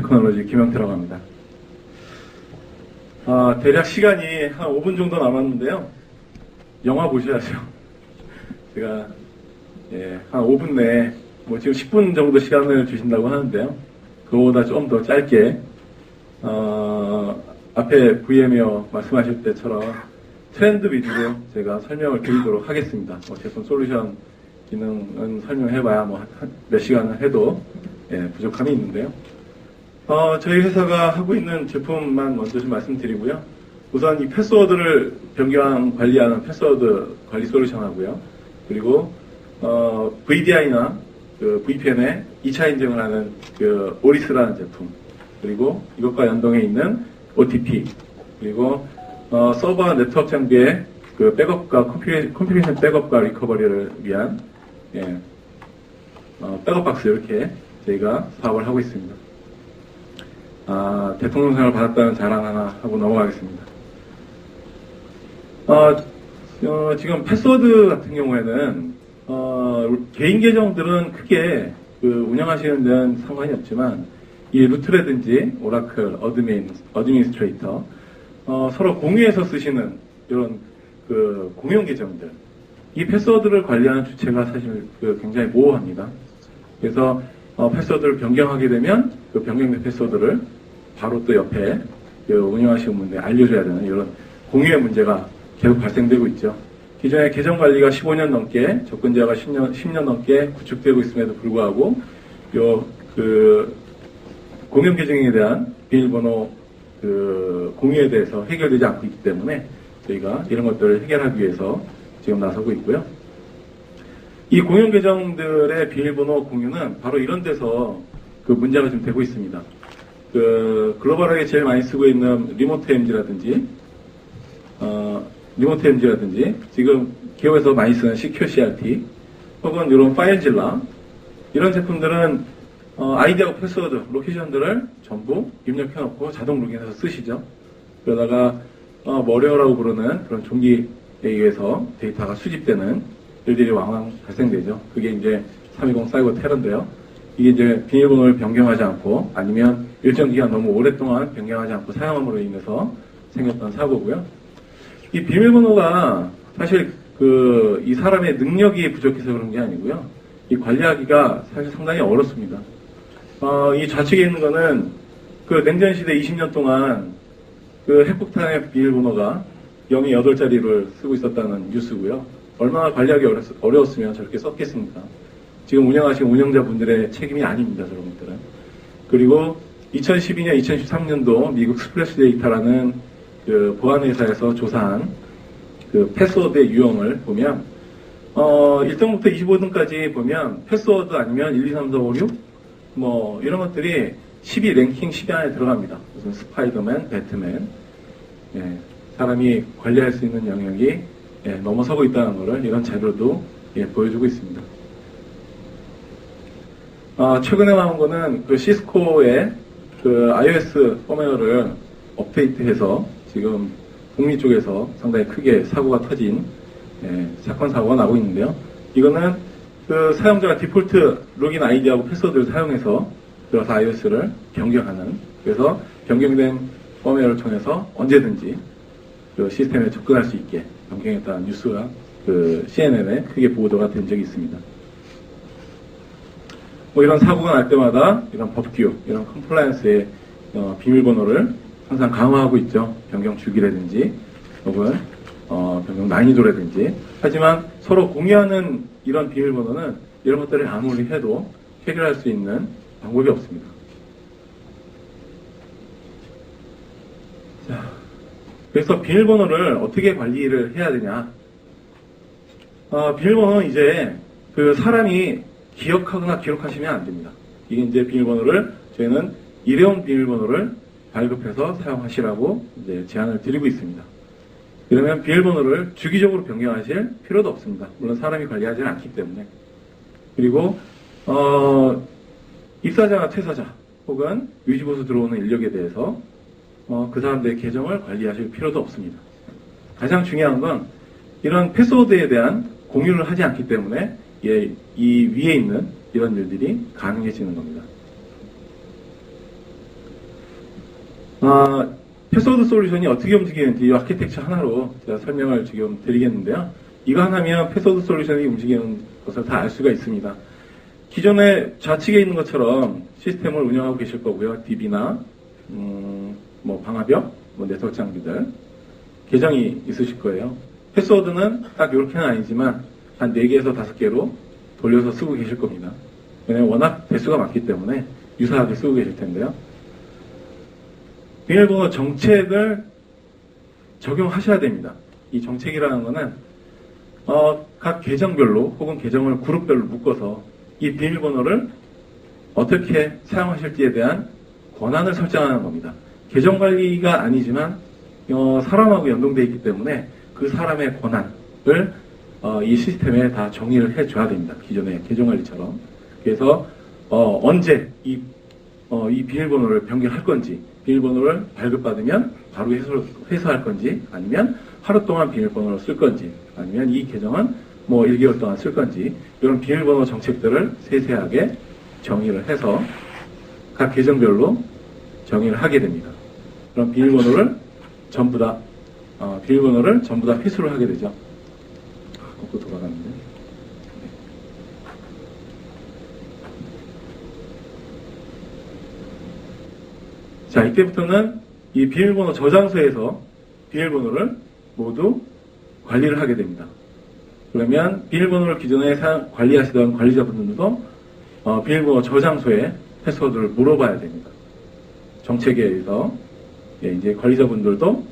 테크놀로지 김영태라고 합니다. 대략 시간이 한 5분 정도 남았는데요. 영화 보셔야죠. 제가 한 5분 내에 지금 10분 정도 시간을 주신다고 하는데요. 그거보다 좀 더 짧게 앞에 VM웨어 말씀하실 때처럼 트렌드 위주로 제가 설명을 드리도록 하겠습니다. 제품 솔루션 기능은 설명해봐야 몇 시간을 해도 부족함이 있는데요. 저희 회사가 하고 있는 제품만 먼저 좀 말씀드리고요. 우선 이 패스워드를 변경 관리하는 패스워드 관리 솔루션 하고요. 그리고 VDI나 VPN에 2차 인증을 하는 오리스라는 제품, 그리고 이것과 연동해 있는 OTP, 그리고 서버와 네트워크 장비의 백업과 컴퓨테이션 백업과 리커버리를 위한 백업 박스, 이렇게 저희가 사업을 하고 있습니다. 대통령상을 받았다는 자랑 하나 하고 넘어가겠습니다. 지금 패스워드 같은 경우에는 개인 계정들은 크게 운영하시는 데는 상관이 없지만 이 루트라든지 오라클, 어드미니스트레이터 서로 공유해서 쓰시는 이런 공용 계정들, 이 패스워드를 관리하는 주체가 사실 굉장히 모호합니다. 그래서 패스워드를 변경하게 되면 변경된 패스워드를 바로 또 옆에 운영하시는 분들에 알려줘야 되는 이런 공유의 문제가 계속 발생되고 있죠. 기존의 계정 관리가 15년 넘게, 접근자가 10년 넘게 구축되고 있음에도 불구하고 공용 계정에 대한 비밀번호 공유에 대해서 해결되지 않고 있기 때문에 저희가 이런 것들을 해결하기 위해서 지금 나서고 있고요. 이 공용 계정들의 비밀번호 공유는 바로 이런 데서 문제가 좀 되고 있습니다. 글로벌하게 제일 많이 쓰고 있는 리모트 MG라든지 지금 기업에서 많이 쓰는 시큐어 CRT, 혹은 이런 파일질러, 이런 제품들은 아이디하고 패스워드, 로케이션들을 전부 입력해놓고 자동 로그인해서 쓰시죠. 그러다가 머리어라고 부르는 그런 종기에 의해서 데이터가 수집되는 일들이 왕왕 발생되죠. 그게 이제 320 사이버 테러인데요. 이게 이제 비밀번호를 변경하지 않고, 아니면 일정 기간 너무 오랫동안 변경하지 않고 사용함으로 인해서 생겼던 사고고요. 이 비밀번호가 사실 이 사람의 능력이 부족해서 그런 게 아니고요. 이 관리하기가 사실 상당히 어렵습니다. 이 좌측에 있는 거는 냉전 시대 20년 동안 핵폭탄의 비밀번호가 0이 8자리를 쓰고 있었다는 뉴스고요. 얼마나 관리하기 어려웠으면 저렇게 썼겠습니까? 지금 운영하시는 운영자분들의 책임이 아닙니다, 저런 것들은. 그리고 2012년, 2013년도 미국 스플래시 데이터라는 보안회사에서 조사한 패스워드의 유형을 보면 1등부터 25등까지 보면 패스워드 아니면 1, 2, 3, 4, 5, 6 이런 것들이 10위 랭킹 10위 안에 들어갑니다. 무슨 스파이더맨, 배트맨, 사람이 관리할 수 있는 영역이 넘어서고 있다는 것을 이런 자료도 보여주고 있습니다. 최근에 나온 거는 시스코의 iOS 펌웨어를 업데이트해서 지금 북미 쪽에서 상당히 크게 사고가 터진 사건 사고가 나고 있는데요. 이거는 사용자가 디폴트 로그인 아이디하고 패스워드를 사용해서 들어서 iOS를 변경하는, 그래서 변경된 펌웨어를 통해서 언제든지 시스템에 접근할 수 있게 변경했다는 뉴스가 CNN에 크게 보도가 된 적이 있습니다. 이런 사고가 날 때마다 이런 법규, 이런 컴플라이언스의 비밀번호를 항상 강화하고 있죠. 변경 주기라든지 혹은 변경 난이도라든지. 하지만 서로 공유하는 이런 비밀번호는 이런 것들을 아무리 해도 해결할 수 있는 방법이 없습니다. 자, 그래서 비밀번호를 어떻게 관리를 해야 되냐? 비밀번호는 이제 사람이 기억하거나 기록하시면 안 됩니다. 이게 이제 비밀번호를 저희는 일회용 비밀번호를 발급해서 사용하시라고 이제 제안을 드리고 있습니다. 그러면 비밀번호를 주기적으로 변경하실 필요도 없습니다. 물론 사람이 관리하지는 않기 때문에. 그리고 입사자나 퇴사자 혹은 유지보수 들어오는 인력에 대해서 그 사람들의 계정을 관리하실 필요도 없습니다. 가장 중요한 건 이런 패스워드에 대한 공유를 하지 않기 때문에 이 위에 있는 이런 일들이 가능해지는 겁니다. 패스워드 솔루션이 어떻게 움직이는지 이 아키텍처 하나로 제가 설명을 지금 드리겠는데요. 이거 하나면 패스워드 솔루션이 움직이는 것을 다 알 수가 있습니다. 기존에 좌측에 있는 것처럼 시스템을 운영하고 계실 거고요. DB나 뭐 방화벽, 뭐 네트워크 장비들 계정이 있으실 거예요. 패스워드는 딱 이렇게는 아니지만 한 4개에서 5개로 돌려서 쓰고 계실 겁니다. 왜냐면 워낙 대수가 많기 때문에 유사하게 쓰고 계실 텐데요. 비밀번호 정책을 적용하셔야 됩니다. 이 정책이라는 것은 각 계정별로 혹은 계정을 그룹별로 묶어서 이 비밀번호를 어떻게 사용하실지에 대한 권한을 설정하는 겁니다. 계정 관리가 아니지만 사람하고 연동되어 있기 때문에 그 사람의 권한을 이 시스템에 다 정의를 해줘야 됩니다. 기존의 계정 관리처럼. 그래서 언제 이 비밀번호를 변경할 건지, 비밀번호를 발급받으면 바로 회수할 건지, 아니면 하루 동안 비밀번호를 쓸 건지, 아니면 이 계정은 뭐 1개월 동안 쓸 건지, 이런 비밀번호 정책들을 세세하게 정의를 해서 각 계정별로 정의를 하게 됩니다. 그럼 비밀번호를 전부 다 회수를 하게 되죠. 거꾸로 돌아갔는데. 자, 이때부터는 이 비밀번호 저장소에서 비밀번호를 모두 관리를 하게 됩니다. 그러면 비밀번호를 기존에 관리하시던 관리자분들도 비밀번호 저장소에 패스워드를 물어봐야 됩니다. 정책에 의해서 이제 관리자분들도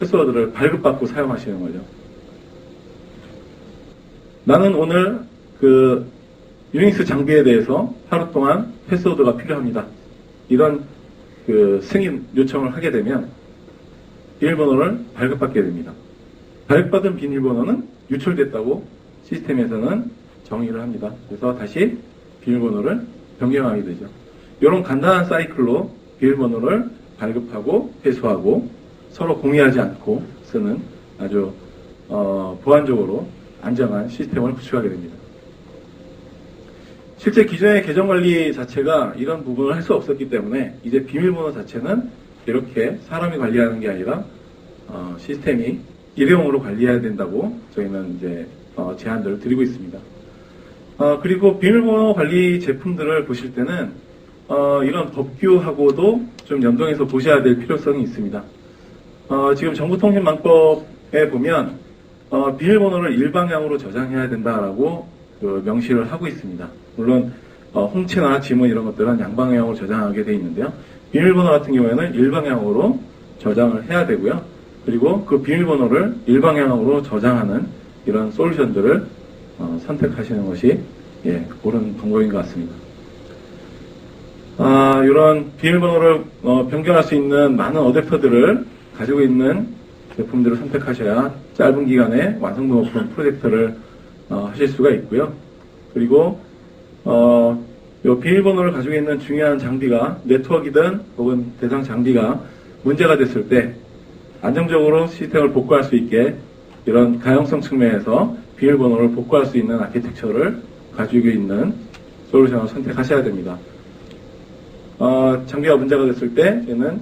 패스워드를 발급받고 사용하시는 거죠. 나는 오늘 그 유닉스 장비에 대해서 하루 동안 패스워드가 필요합니다. 이런 그 승인 요청을 하게 되면 비밀번호를 발급받게 됩니다. 발급받은 비밀번호는 유출됐다고 시스템에서는 정의를 합니다. 그래서 다시 비밀번호를 변경하게 되죠. 이런 간단한 사이클로 비밀번호를 발급하고 회수하고 서로 공유하지 않고 쓰는 아주 보안적으로 안정한 시스템을 구축하게 됩니다. 실제 기존의 계정관리 자체가 이런 부분을 할 수 없었기 때문에 이제 비밀번호 자체는 이렇게 사람이 관리하는 게 아니라 시스템이 일회용으로 관리해야 된다고 저희는 이제 제안들을 드리고 있습니다. 그리고 비밀번호 관리 제품들을 보실 때는 이런 법규하고도 좀 연동해서 보셔야 될 필요성이 있습니다. 지금 정보통신망법에 보면 비밀번호를 일방향으로 저장해야 된다라고 명시를 하고 있습니다. 물론 홍채나 지문 이런 것들은 양방향으로 저장하게 되어 있는데요. 비밀번호 같은 경우에는 일방향으로 저장을 해야 되고요. 그리고 그 비밀번호를 일방향으로 저장하는 이런 솔루션들을 선택하시는 것이 옳은 방법인 것 같습니다. 이런 비밀번호를 변경할 수 있는 많은 어댑터들을 가지고 있는 제품들을 선택하셔야 짧은 기간에 완성도 높은 프로젝트를 하실 수가 있고요. 그리고 이 비밀번호를 가지고 있는 중요한 장비가 네트워크이든 혹은 대상 장비가 문제가 됐을 때 안정적으로 시스템을 복구할 수 있게 이런 가용성 측면에서 비밀번호를 복구할 수 있는 아키텍처를 가지고 있는 솔루션을 선택하셔야 됩니다. 장비가 문제가 됐을 때 저는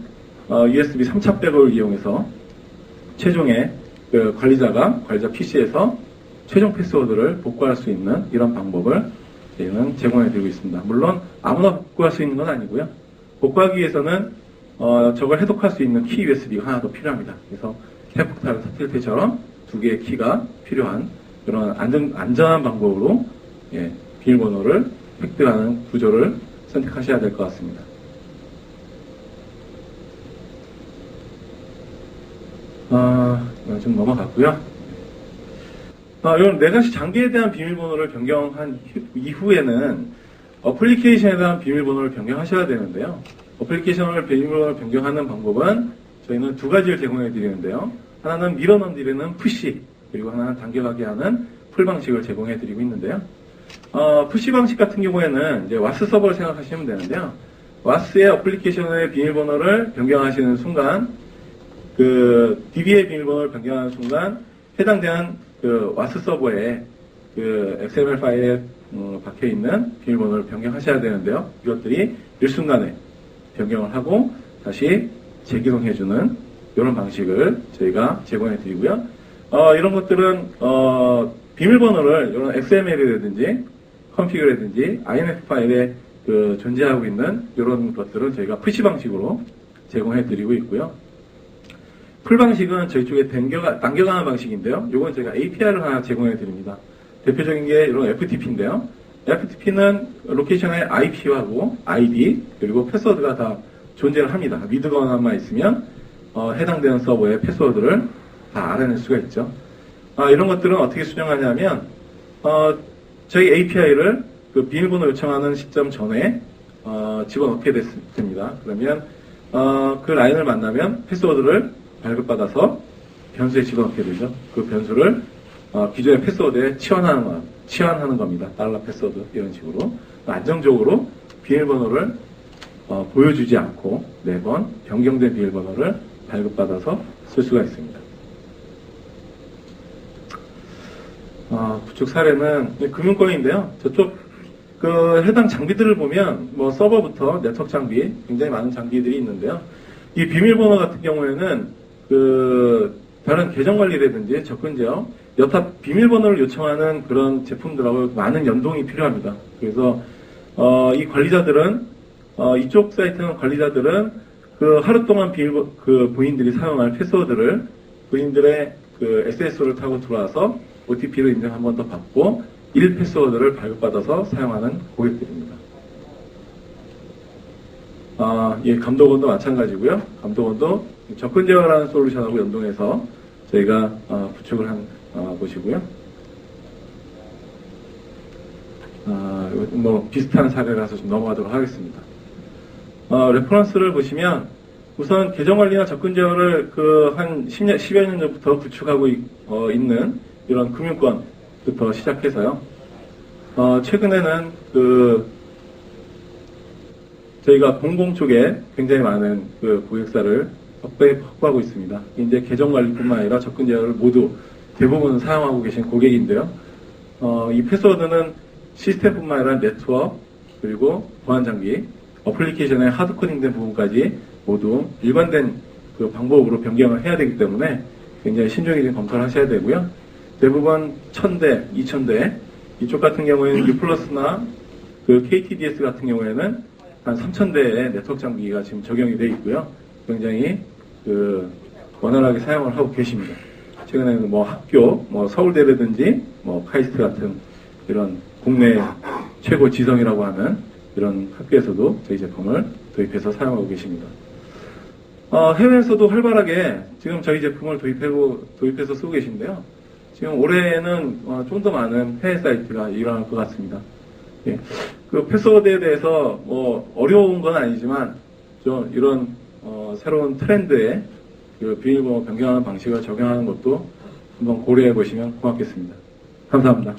USB 3차 백업을 이용해서 최종의 관리자 PC에서 최종 패스워드를 복구할 수 있는 이런 방법을 저희는 제공해드리고 있습니다. 물론 아무나 복구할 수 있는 건 아니고요. 복구하기 위해서는 저걸 해독할 수 있는 키 USB가 하나 더 필요합니다. 그래서 핵폭탄을 터뜨릴 때처럼 2개의 키가 필요한 그런 안전한 방법으로 비밀번호를 획득하는 구조를 선택하셔야 될 것 같습니다. 좀 넘어갔고요. 이런 4가지 장비에 대한 비밀번호를 변경한 이후에는 어플리케이션에 대한 비밀번호를 변경하셔야 되는데요. 어플리케이션을 비밀번호를 변경하는 방법은 저희는 2가지를 제공해 드리는데요. 하나는 밀어 넣어드리는 푸시, 그리고 하나는 당겨가게 하는 풀 방식을 제공해 드리고 있는데요. 푸시 방식 같은 경우에는 이제 와스 서버를 생각하시면 되는데요. 와스의 어플리케이션의 비밀번호를 변경하시는 순간, 그 DB의 비밀번호를 변경하는 순간 해당되는 그 와스 서버에 그 XML 파일에 박혀 있는 비밀번호를 변경하셔야 되는데요. 이것들이 일순간에 변경을 하고 다시 재기동해주는 이런 방식을 저희가 제공해 드리고요. 이런 것들은 비밀번호를 이런 XML이라든지 컴피그라든지 INF 파일에 존재하고 있는 이런 것들은 저희가 푸시 방식으로 제공해 드리고 있고요. 풀 방식은 저희 쪽에 당겨가는 방식인데요. 이건 저희가 API를 하나 제공해 드립니다. 대표적인 게 이런 FTP인데요. FTP는 로케이션의 IP하고 ID 그리고 패스워드가 다 존재를 합니다. 미드건만 있으면 해당되는 서버의 패스워드를 다 알아낼 수가 있죠. 이런 것들은 어떻게 수정하냐면 저희 API를 그 비밀번호 요청하는 시점 전에 집어넣게 됩니다. 그러면 그 라인을 만나면 패스워드를 발급받아서 변수에 집어넣게 되죠. 그 변수를 기존의 패스워드에 치환하는 겁니다. 달러 패스워드 이런 식으로 안정적으로 비밀번호를 보여주지 않고 매번 변경된 비밀번호를 발급받아서 쓸 수가 있습니다. 구축 사례는 금융권인데요. 저쪽 해당 장비들을 보면 뭐 서버부터 네트워크 장비 굉장히 많은 장비들이 있는데요. 이 비밀번호 같은 경우에는 다른 계정 관리라든지 접근 제어, 여타 비밀번호를 요청하는 그런 제품들하고 많은 연동이 필요합니다. 그래서 이 관리자들은 이쪽 사이트는 관리자들은 하루 동안 본인들이 사용할 패스워드를 본인들의 SSO를 타고 들어와서 OTP를 인증 한 번 더 받고 1패스워드를 발급받아서 사용하는 고객들입니다. 감독원도 마찬가지고요. 감독원도 접근 제어라는 솔루션하고 연동해서 저희가 구축을 한 곳이고요. 뭐 비슷한 사례라서 좀 넘어가도록 하겠습니다. 레퍼런스를 보시면 우선 계정 관리나 접근 제어를 한 10여 년 전부터 구축하고 있는 이런 금융권부터 시작해서요. 최근에는 저희가 공공 쪽에 굉장히 많은 고객사를 확보하고 있습니다. 이제 계정 관리뿐만 아니라 접근 제어를 모두 대부분 사용하고 계신 고객인데요. 이 패스워드는 시스템뿐만 아니라 네트워크 그리고 보안 장비, 어플리케이션의 하드 코딩된 부분까지 모두 일관된 방법으로 변경을 해야 되기 때문에 굉장히 신중히 검토를 하셔야 되고요. 대부분 1000대, 2000대 이쪽 같은 경우에는 U+나 KTDS 같은 경우에는 한 3000대의 네트워크 장비가 지금 적용이 되어 있고요. 굉장히 원활하게 사용을 하고 계십니다. 최근에는 뭐 학교, 서울대라든지 카이스트 같은 이런 국내 최고 지성이라고 하는 이런 학교에서도 저희 제품을 도입해서 사용하고 계십니다. 해외에서도 활발하게 지금 저희 제품을 도입해서 쓰고 계신데요. 지금 올해는 좀 더 많은 해외 사이트가 일어날 것 같습니다. 예. 패스워드에 대해서 어려운 건 아니지만 좀 이런 새로운 트렌드에 비밀번호 변경하는 방식을 적용하는 것도 한번 고려해 보시면 고맙겠습니다. 감사합니다.